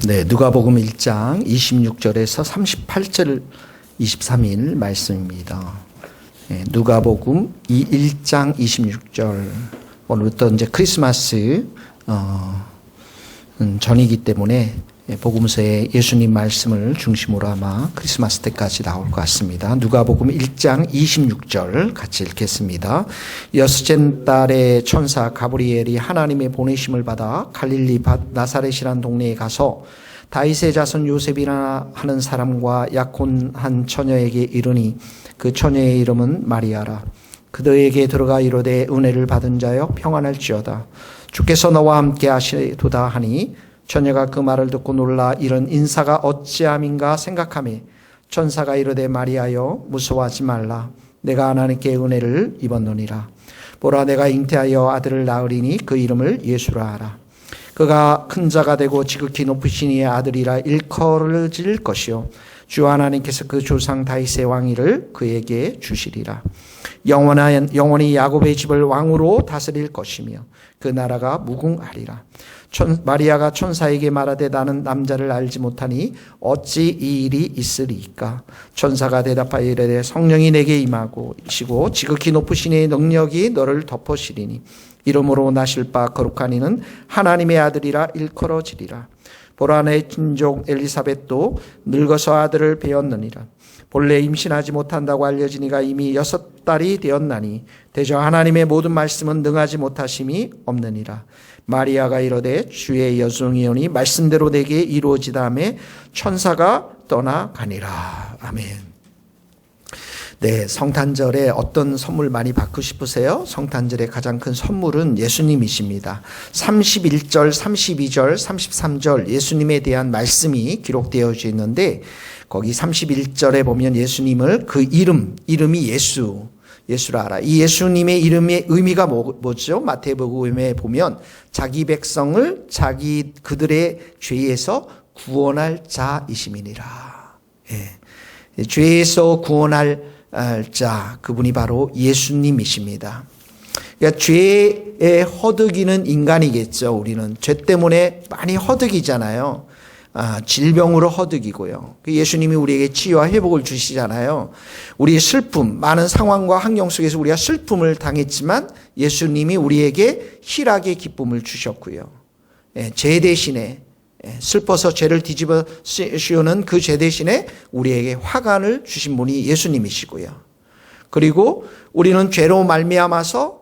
네, 누가복음 1장 26절에서 38절 23일 말씀입니다. 네, 누가복음 1장 26절. 오늘부터 이제 크리스마스 전이기 때문에 복음서에 예수님 말씀을 중심으로 아마 크리스마스 때까지 나올 것 같습니다. 누가복음 1장 26절 같이 읽겠습니다. 여섯째 달에 천사 가브리엘이 하나님의 보내심을 받아 갈릴리 나사렛이라는 동네에 가서 다윗의 자손 요셉이라 하는 사람과 약혼한 처녀에게 이르니 그 처녀의 이름은 마리아라. 그들에게 들어가 이르되 은혜를 받은 자여 평안할지어다. 주께서 너와 함께 하시도다 하니 처녀가 그 말을 듣고 놀라 이런 인사가 어찌함인가 생각하며 천사가 이르되 마리아여 무서워하지 말라. 내가 하나님께 은혜를 입었느니라. 보라 내가 잉태하여 아들을 낳으리니 그 이름을 예수라 하라. 그가 큰 자가 되고 지극히 높으신 이의 아들이라 일컬어질 것이요 주 하나님께서 그 조상 다윗의 왕위를 그에게 주시리라. 영원히 야곱의 집을 왕으로 다스릴 것이며 그 나라가 무궁하리라. 마리아가 천사에게 말하되 나는 남자를 알지 못하니 어찌 이 일이 있으리까. 천사가 대답하여 이르되 성령이 내게 임하시고 지극히 높으신 이의 능력이 너를 덮으시리니 이름으로 나실 바 거룩한 이는 하나님의 아들이라 일컬어지리라. 보라 내 친족 엘리사벳도 늙어서 아들을 배었느니라. 본래 임신하지 못한다고 알려지니가 이미 6달이 되었나니 대저 하나님의 모든 말씀은 능하지 못하심이 없느니라. 마리아가 이르되 주의 여종이오니 말씀대로 내게 이루어지다 하며 천사가 떠나가니라. 아멘. 네, 성탄절에 어떤 선물 많이 받고 싶으세요? 성탄절의 가장 큰 선물은 예수님이십니다. 31절, 32절, 33절 예수님에 대한 말씀이 기록되어 있는데 거기 31절에 보면 예수님을 그 이름이 예수라 하라. 이 예수님의 이름의 의미가 뭐죠? 마태복음에 보면 자기 백성을 그들의 죄에서 구원할 자이심이니라. 예. 죄에서 구원할 자, 그분이 바로 예수님이십니다. 그러니까 죄에 허덕이는 인간이겠죠. 우리는 죄 때문에 많이 허덕이잖아요. 질병으로 허덕이고요. 예수님이 우리에게 치유와 회복을 주시잖아요. 우리의 슬픔, 많은 상황과 환경 속에서 우리가 슬픔을 당했지만 예수님이 우리에게 희락의 기쁨을 주셨고요. 죄 대신에 슬퍼서 죄를 뒤집어 씌우는 그 죄 대신에 우리에게 화관을 주신 분이 예수님이시고요. 그리고 우리는 죄로 말미암아서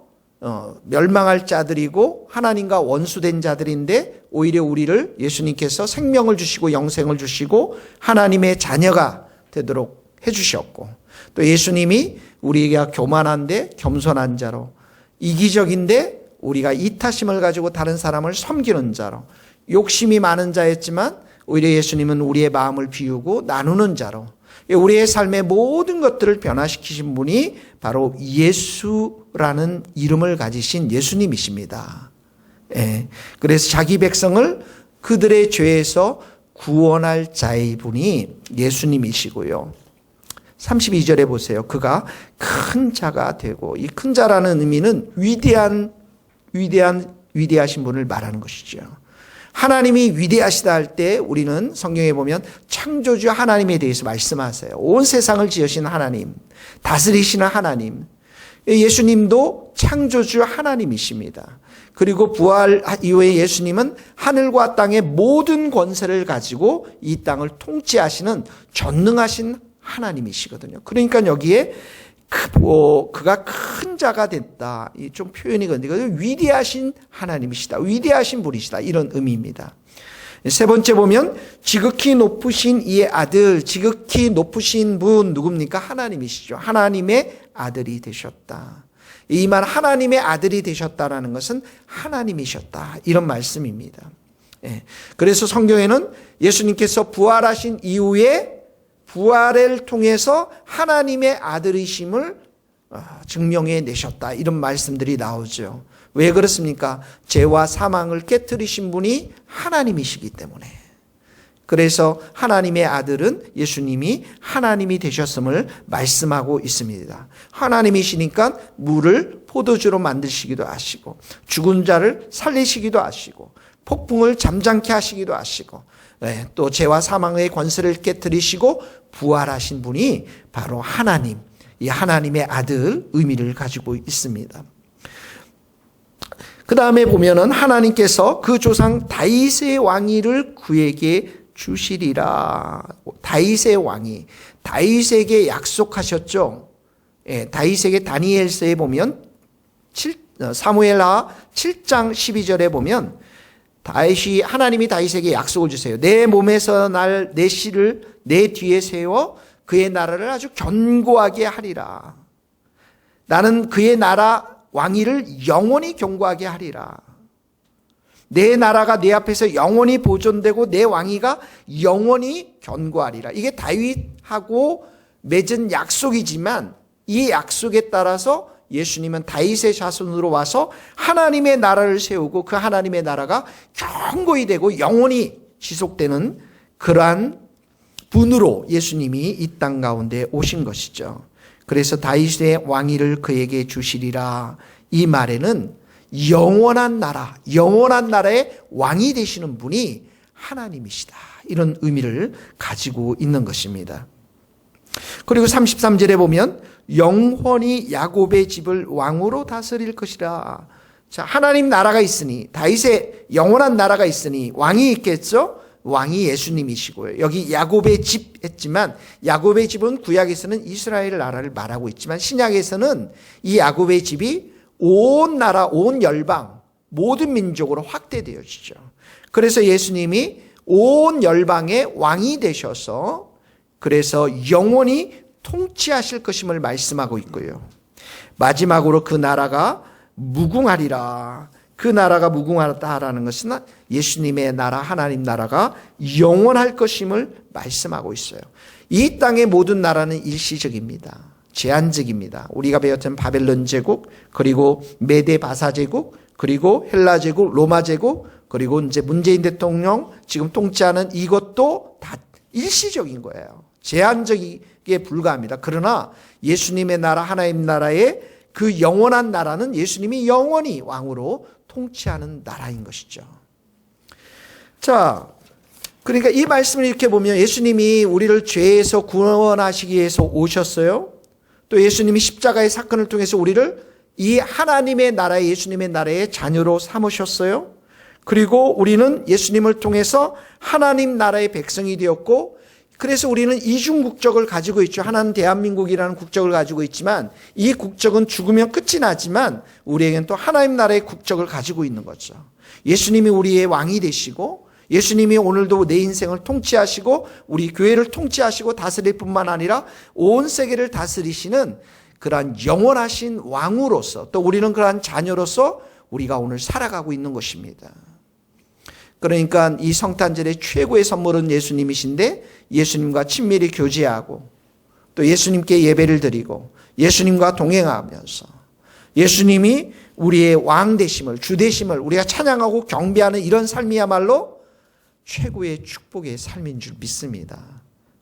멸망할 자들이고 하나님과 원수된 자들인데 오히려 우리를 예수님께서 생명을 주시고 영생을 주시고 하나님의 자녀가 되도록 해주셨고 또 예수님이 우리가 교만한데 겸손한 자로 이기적인데 우리가 이타심을 가지고 다른 사람을 섬기는 자로 욕심이 많은 자였지만 오히려 예수님은 우리의 마음을 비우고 나누는 자로 우리의 삶의 모든 것들을 변화시키신 분이 바로 예수라는 이름을 가지신 예수님이십니다. 예. 그래서 자기 백성을 그들의 죄에서 구원할 자의 분이 예수님이시고요. 32절에 보세요. 그가 큰 자가 되고 이 큰 자라는 의미는 위대하신 분을 말하는 것이죠. 하나님이 위대하시다 할 때 우리는 성경에 보면 창조주 하나님에 대해서 말씀하세요. 온 세상을 지으신 하나님, 다스리시는 하나님. 예수님도 창조주 하나님이십니다. 그리고 부활 이후에 예수님은 하늘과 땅의 모든 권세를 가지고 이 땅을 통치하시는 전능하신 하나님이시거든요. 그러니까 여기에 그가 큰 자가 됐다. 좀 표현이 그런데 위대하신 하나님이시다. 위대하신 분이시다. 이런 의미입니다. 세 번째 보면 지극히 높으신 이의 아들, 지극히 높으신 분 누굽니까? 하나님이시죠. 하나님의 아들이 되셨다. 이 말 하나님의 아들이 되셨다라는 것은 하나님이셨다. 이런 말씀입니다. 그래서 성경에는 예수님께서 부활하신 이후에 부활을 통해서 하나님의 아들이심을 증명해 내셨다. 이런 말씀들이 나오죠. 왜 그렇습니까? 죄와 사망을 깨뜨리신 분이 하나님이시기 때문에. 그래서 하나님의 아들은 예수님이 하나님이 되셨음을 말씀하고 있습니다. 하나님이시니까 물을 포도주로 만드시기도 하시고 죽은 자를 살리시기도 하시고 폭풍을 잠잠케 하시기도 하시고 또 죄와 사망의 권세를 깨뜨리시고 부활하신 분이 바로 하나님, 이 하나님의 아들 의미를 가지고 있습니다. 그 다음에 보면은 하나님께서 그 조상 다윗의 왕위를 그에게 주시리라. 다윗의 왕위, 다윗에게 약속하셨죠. 다윗에게 다니엘서에 보면 사무엘하 7장 12절에 보면 하나님이 다윗에게 약속을 주세요. 내 몸에서 날 내 씨를 내 뒤에 세워 그의 나라를 아주 견고하게 하리라. 나는 그의 나라 왕위를 영원히 견고하게 하리라. 내 나라가 내 앞에서 영원히 보존되고 내 왕위가 영원히 견고하리라. 이게 다윗하고 맺은 약속이지만 이 약속에 따라서 예수님은 다윗의 자손으로 와서 하나님의 나라를 세우고 그 하나님의 나라가 견고히 되고 영원히 지속되는 그러한 분으로 예수님이 이 땅 가운데 오신 것이죠. 그래서 다윗의 왕위를 그에게 주시리라. 이 말에는 영원한 나라, 영원한 나라의 왕이 되시는 분이 하나님이시다. 이런 의미를 가지고 있는 것입니다. 그리고 33절에 보면 영원히 야곱의 집을 왕으로 다스릴 것이라. 자, 하나님 나라가 있으니, 다윗의 영원한 나라가 있으니 왕이 있겠죠? 왕이 예수님이시고요. 여기 야곱의 집 했지만 야곱의 집은 구약에서는 이스라엘 나라를 말하고 있지만 신약에서는 이 야곱의 집이 온 나라, 온 열방, 모든 민족으로 확대되어지죠. 그래서 예수님이 온 열방의 왕이 되셔서 그래서 영원히 통치하실 것임을 말씀하고 있고요. 마지막으로 그 나라가 무궁하리라. 그 나라가 무궁하다라는 것은 예수님의 나라, 하나님 나라가 영원할 것임을 말씀하고 있어요. 이 땅의 모든 나라는 일시적입니다. 제한적입니다. 우리가 배웠던 바벨론 제국, 그리고 메데 바사 제국, 그리고 헬라 제국, 로마 제국, 그리고 이제 문재인 대통령 지금 통치하는 이것도 다 일시적인 거예요. 제한적이게 불과합니다. 그러나 예수님의 나라, 하나님 나라의 그 영원한 나라는 예수님이 영원히 왕으로 통치하는 나라인 것이죠. 자, 그러니까 이 말씀을 이렇게 보면 예수님이 우리를 죄에서 구원하시기 위해서 오셨어요. 또 예수님이 십자가의 사건을 통해서 우리를 이 하나님의 나라, 예수님의 나라의 자녀로 삼으셨어요. 그리고 우리는 예수님을 통해서 하나님 나라의 백성이 되었고, 그래서 우리는 이중 국적을 가지고 있죠. 하나는 대한민국이라는 국적을 가지고 있지만 이 국적은 죽으면 끝이 나지만 우리에게는 또 하나님 나라의 국적을 가지고 있는 거죠. 예수님이 우리의 왕이 되시고 예수님이 오늘도 내 인생을 통치하시고 우리 교회를 통치하시고 다스릴 뿐만 아니라 온 세계를 다스리시는 그러한 영원하신 왕으로서 또 우리는 그러한 자녀로서 우리가 오늘 살아가고 있는 것입니다. 그러니까 이 성탄절의 최고의 선물은 예수님이신데 예수님과 친밀히 교제하고 또 예수님께 예배를 드리고 예수님과 동행하면서 예수님이 우리의 왕 되심을, 주 되심을 우리가 찬양하고 경배하는 이런 삶이야말로 최고의 축복의 삶인 줄 믿습니다.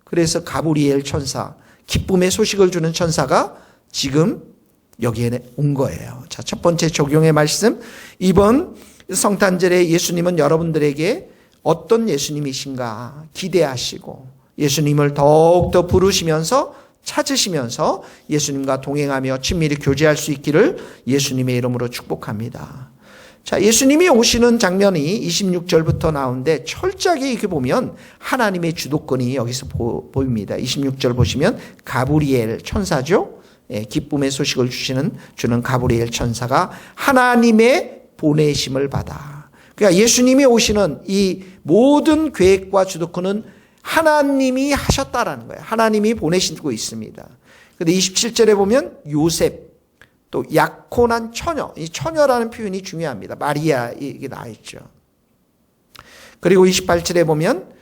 그래서 가브리엘 천사, 기쁨의 소식을 주는 천사가 지금 여기에 온 거예요. 자, 첫 번째 적용의 말씀. 이번 성탄절에 예수님은 여러분들에게 어떤 예수님이신가 기대하시고 예수님을 더욱더 부르시면서 찾으시면서 예수님과 동행하며 친밀히 교제할 수 있기를 예수님의 이름으로 축복합니다. 자, 예수님이 오시는 장면이 26절부터 나오는데 철저하게 이렇게 보면 하나님의 주도권이 여기서 보입니다. 26절 보시면 가브리엘 천사죠. 기쁨의 소식을 주는 가브리엘 천사가 하나님의 보내심을 받아. 그러니까 예수님이 오시는 이 모든 계획과 주도권은 하나님이 하셨다라는 거예요. 하나님이 보내시고 있습니다. 그런데 27절에 보면 요셉, 또 약혼한 처녀, 이 처녀라는 표현이 중요합니다. 마리아 이게 나와 있죠. 그리고 28절에 보면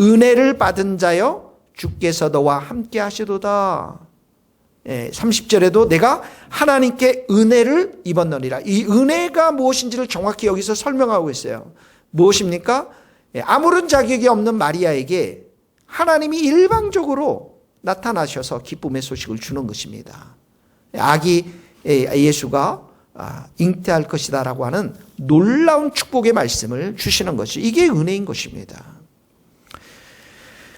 은혜를 받은 자여 주께서 너와 함께 하시도다. 30절에도 내가 하나님께 은혜를 입었느니라. 이 은혜가 무엇인지를 정확히 여기서 설명하고 있어요. 무엇입니까? 아무런 자격이 없는 마리아에게 하나님이 일방적으로 나타나셔서 기쁨의 소식을 주는 것입니다. 아기 예수가 잉태할 것이다라고 하는 놀라운 축복의 말씀을 주시는 것이 이게 은혜인 것입니다.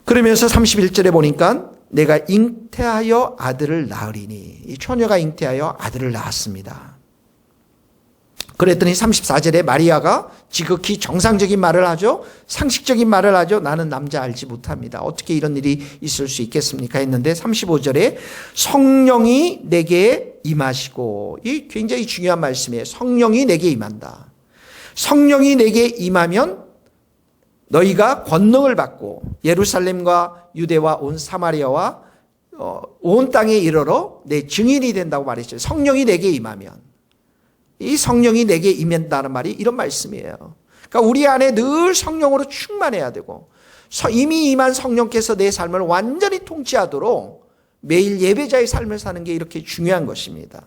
그러면서 31절에 보니까 내가 잉태하여 아들을 낳으리니, 이 처녀가 잉태하여 아들을 낳았습니다. 그랬더니 34절에 마리아가 지극히 정상적인 말을 하죠. 상식적인 말을 하죠. 나는 남자 알지 못합니다. 어떻게 이런 일이 있을 수 있겠습니까? 했는데 35절에 성령이 내게 임하시고, 이 굉장히 중요한 말씀이에요. 성령이 내게 임한다. 성령이 내게 임하면 너희가 권능을 받고 예루살렘과 유대와 온 사마리아와 온 땅에 이르러 내 증인이 된다고 말했죠. 성령이 내게 임하면. 이 성령이 내게 임한다는 말이 이런 말씀이에요. 그러니까 우리 안에 늘 성령으로 충만해야 되고, 이미 임한 성령께서 내 삶을 완전히 통치하도록 매일 예배자의 삶을 사는 게 이렇게 중요한 것입니다.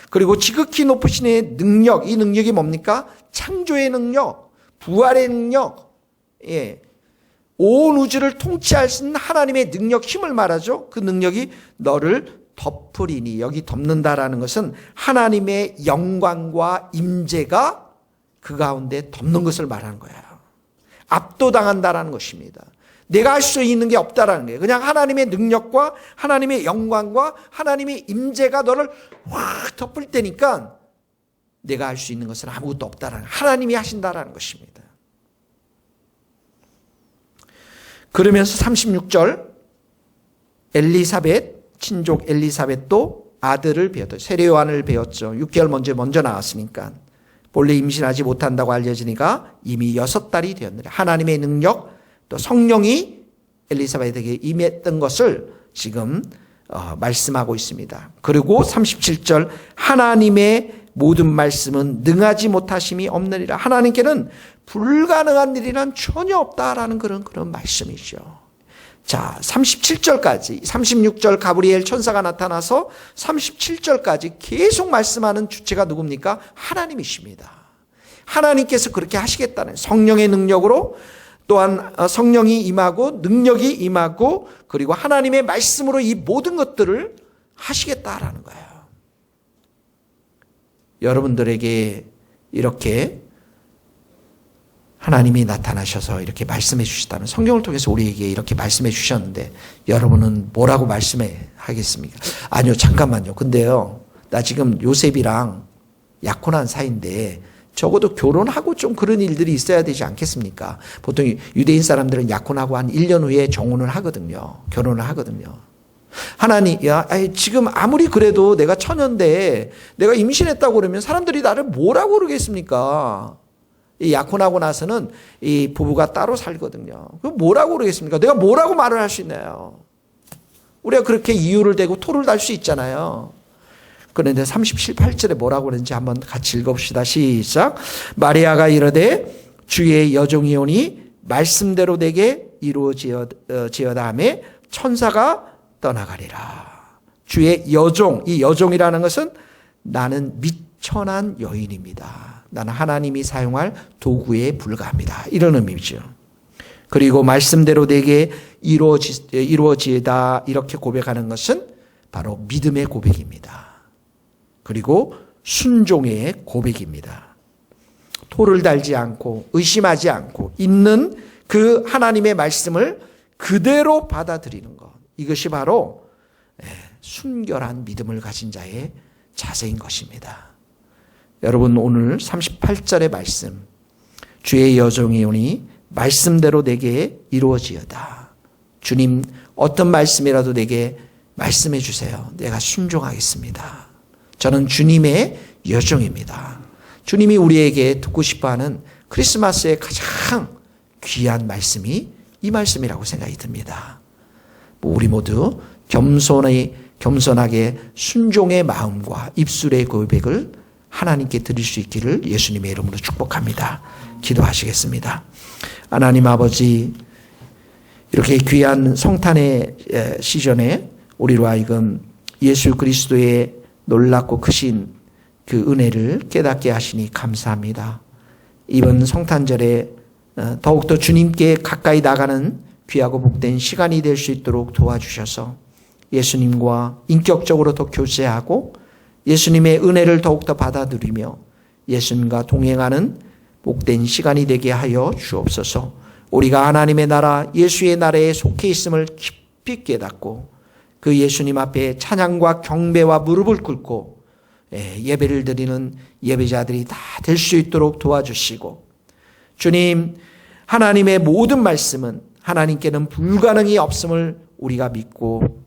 그리고 지극히 높으신 능력, 이 능력이 뭡니까? 창조의 능력, 부활의 능력, 온 우주를 통치할 수 있는 하나님의 능력, 힘을 말하죠. 그 능력이 너를 덮으리니, 여기 덮는다라는 것은 하나님의 영광과 임재가 그 가운데 덮는 것을 말하는 거예요. 압도당한다라는 것입니다. 내가 할 수 있는 게 없다라는 거예요. 그냥 하나님의 능력과 하나님의 영광과 하나님의 임재가 너를 확 덮을 때니까 내가 할 수 있는 것은 아무것도 없다라는, 하나님이 하신다라는 것입니다. 그러면서 36절, 엘리사벳, 친족 엘리사벳도 아들을 배웠죠. 세례요한을 배웠죠. 6개월 먼저 나왔으니까. 본래 임신하지 못한다고 알려지니까 이미 6달이 되었느라 하나님의 능력, 또 성령이 엘리사벳에게 임했던 것을 지금 말씀하고 있습니다. 그리고 37절, 하나님의 모든 말씀은 능하지 못하심이 없느니라. 하나님께는 불가능한 일이란 전혀 없다라는 그런 말씀이죠. 자, 37절까지, 36절 가브리엘 천사가 나타나서 37절까지 계속 말씀하는 주체가 누굽니까? 하나님이십니다. 하나님께서 그렇게 하시겠다는, 성령의 능력으로, 또한 성령이 임하고 능력이 임하고, 그리고 하나님의 말씀으로 이 모든 것들을 하시겠다라는 거예요. 여러분들에게 이렇게 하나님이 나타나셔서 이렇게 말씀해 주시다면, 성경을 통해서 우리에게 이렇게 말씀해 주셨는데 여러분은 뭐라고 말씀해 하겠습니까? 아니요, 잠깐만요. 근데요, 나 지금 요셉이랑 약혼한 사이인데 적어도 결혼하고 좀 그런 일들이 있어야 되지 않겠습니까? 보통 유대인 사람들은 약혼하고 한 1년 후에 정혼을 하거든요. 결혼을 하거든요. 하나님, 지금 아무리 그래도 내가 처녀인데 내가 임신했다고 그러면 사람들이 나를 뭐라고 그러겠습니까? 이 약혼하고 나서는 이 부부가 따로 살거든요. 그럼 뭐라고 그러겠습니까? 내가 뭐라고 말을 할 수 있나요? 우리가 그렇게 이유를 대고 토를 달 수 있잖아요. 그런데 37절에 뭐라고 그러는지 한번 같이 읽어봅시다. 시작. 마리아가 이르되 주의 여종이오니 말씀대로 내게 이루어지어다 하매 천사가 떠나가리라. 주의 여종, 이 여종이라는 것은 나는 미천한 여인입니다. 나는 하나님이 사용할 도구에 불과합니다. 이런 의미죠. 그리고 말씀대로 내게 이루어지다 이렇게 고백하는 것은 바로 믿음의 고백입니다. 그리고 순종의 고백입니다. 토를 달지 않고 의심하지 않고 있는 그 하나님의 말씀을 그대로 받아들이는 것. 이것이 바로 순결한 믿음을 가진 자의 자세인 것입니다. 여러분, 오늘 38절의 말씀, 주의 여종이오니 말씀대로 내게 이루어지어다. 주님, 어떤 말씀이라도 내게 말씀해 주세요. 내가 순종하겠습니다. 저는 주님의 여종입니다. 주님이 우리에게 듣고 싶어하는 크리스마스의 가장 귀한 말씀이 이 말씀이라고 생각이 듭니다. 우리 모두 겸손하게 순종의 마음과 입술의 고백을 하나님께 드릴 수 있기를 예수님의 이름으로 축복합니다. 기도하시겠습니다. 하나님 아버지, 이렇게 귀한 성탄의 시즌에 우리로 하여금 예수 그리스도의 놀랍고 크신 그 은혜를 깨닫게 하시니 감사합니다. 이번 성탄절에 더욱더 주님께 가까이 나가는 귀하고 복된 시간이 될 수 있도록 도와주셔서 예수님과 인격적으로 더 교제하고 예수님의 은혜를 더욱더 받아들이며 예수님과 동행하는 복된 시간이 되게 하여 주옵소서. 우리가 하나님의 나라, 예수의 나라에 속해 있음을 깊이 깨닫고 그 예수님 앞에 찬양과 경배와 무릎을 꿇고 예배를 드리는 예배자들이 다 될 수 있도록 도와주시고, 주님, 하나님의 모든 말씀은 하나님께는 불가능이 없음을 우리가 믿고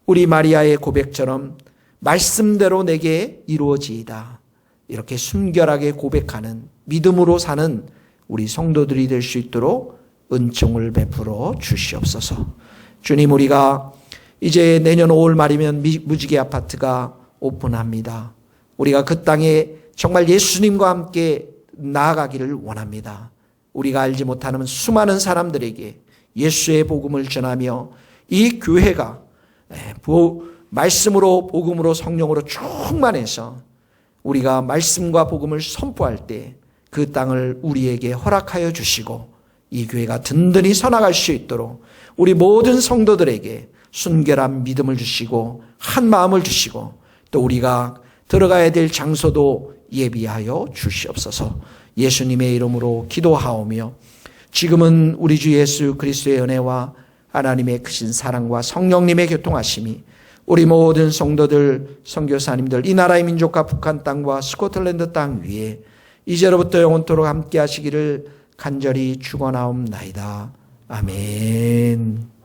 우리 마리아의 고백처럼 말씀대로 내게 이루어지이다, 이렇게 순결하게 고백하는, 믿음으로 사는 우리 성도들이 될 수 있도록 은총을 베풀어 주시옵소서. 주님, 우리가 이제 내년 5월 말이면 무지개 아파트가 오픈합니다. 우리가 그 땅에 정말 예수님과 함께 나아가기를 원합니다. 우리가 알지 못하는 수많은 사람들에게 예수의 복음을 전하며 이 교회가 말씀으로, 복음으로, 성령으로 충만해서 우리가 말씀과 복음을 선포할 때 그 땅을 우리에게 허락하여 주시고 이 교회가 든든히 서나갈 수 있도록 우리 모든 성도들에게 순결한 믿음을 주시고 한 마음을 주시고 또 우리가 들어가야 될 장소도 예비하여 주시옵소서. 예수님의 이름으로 기도하오며 지금은 우리 주 예수 그리스도의 은혜와 하나님의 크신 사랑과 성령님의 교통하심이 우리 모든 성도들, 선교사님들, 이 나라의 민족과 북한 땅과 스코틀랜드 땅 위에 이제로부터 영원토록 함께 하시기를 간절히 축원하옵나이다. 아멘.